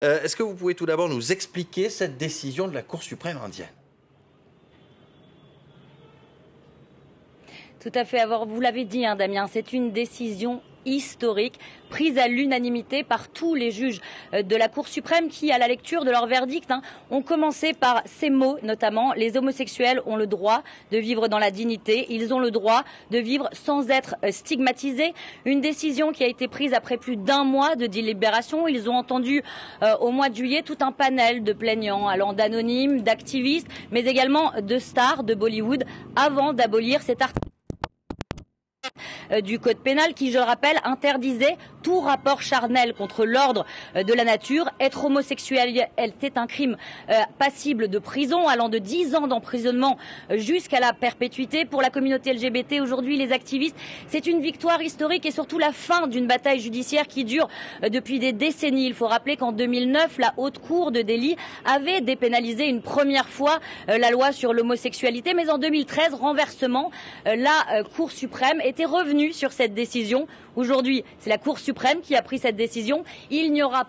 Est-ce que vous pouvez tout d'abord nous expliquer cette décision de la Cour suprême indienne? Tout à fait. Alors, vous l'avez dit, Damien, c'est une décision historique prise à l'unanimité par tous les juges de la Cour suprême qui, à la lecture de leur verdict, ont commencé par ces mots, notamment: les homosexuels ont le droit de vivre dans la dignité, ils ont le droit de vivre sans être stigmatisés. Une décision qui a été prise après plus d'un mois de délibération. Ils ont entendu au mois de juillet tout un panel de plaignants allant d'anonymes, d'activistes, mais également de stars de Bollywood avant d'abolir cet article du code pénal qui, je le rappelle, interdisait tout rapport charnel contre l'ordre de la nature. Être homosexuel était un crime passible de prison allant de 10 ans d'emprisonnement jusqu'à la perpétuité. Pour la communauté LGBT, aujourd'hui, les activistes, c'est une victoire historique et surtout la fin d'une bataille judiciaire qui dure depuis des décennies. Il faut rappeler qu'en 2009, la Haute Cour de Delhi avait dépénalisé une première fois la loi sur l'homosexualité, mais en 2013, renversement, la Cour suprême était revenue sur cette décision. Aujourd'hui, c'est la Cour suprême qui a pris cette décision. Il n'y aura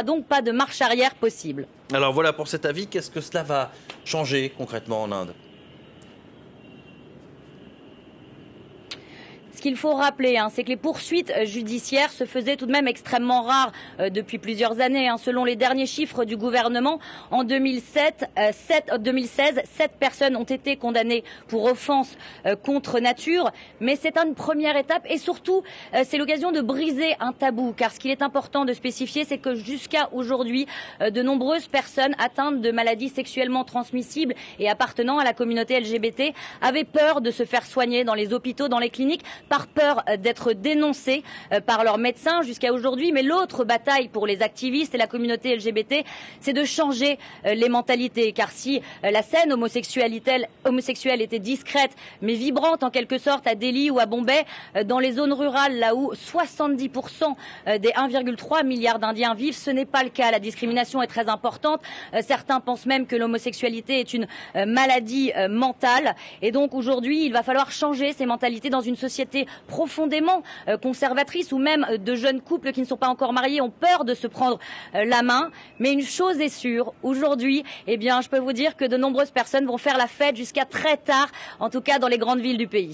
donc pas de marche arrière possible. Alors voilà pour cet avis. Qu'est-ce que cela va changer concrètement en Inde? Ce qu'il faut rappeler, c'est que les poursuites judiciaires se faisaient tout de même extrêmement rares depuis plusieurs années. Selon les derniers chiffres du gouvernement, en 2016, 7 personnes ont été condamnées pour offense contre nature. Mais c'est une première étape et surtout, c'est l'occasion de briser un tabou. Car ce qu'il est important de spécifier, c'est que jusqu'à aujourd'hui, de nombreuses personnes atteintes de maladies sexuellement transmissibles et appartenant à la communauté LGBT avaient peur de se faire soigner dans les hôpitaux, dans les cliniques, par peur d'être dénoncés par leurs médecins jusqu'à aujourd'hui. Mais l'autre bataille pour les activistes et la communauté LGBT, c'est de changer les mentalités. Car si la scène homosexuelle était discrète mais vibrante en quelque sorte à Delhi ou à Bombay, dans les zones rurales, là où 70% des 1,3 milliard d'Indiens vivent, ce n'est pas le cas. La discrimination est très importante. Certains pensent même que l'homosexualité est une maladie mentale. Et donc aujourd'hui, il va falloir changer ces mentalités dans une société profondément conservatrice où même de jeunes couples qui ne sont pas encore mariés ont peur de se prendre la main. Mais une chose est sûre, aujourd'hui, je peux vous dire que de nombreuses personnes vont faire la fête jusqu'à très tard, en tout cas dans les grandes villes du pays.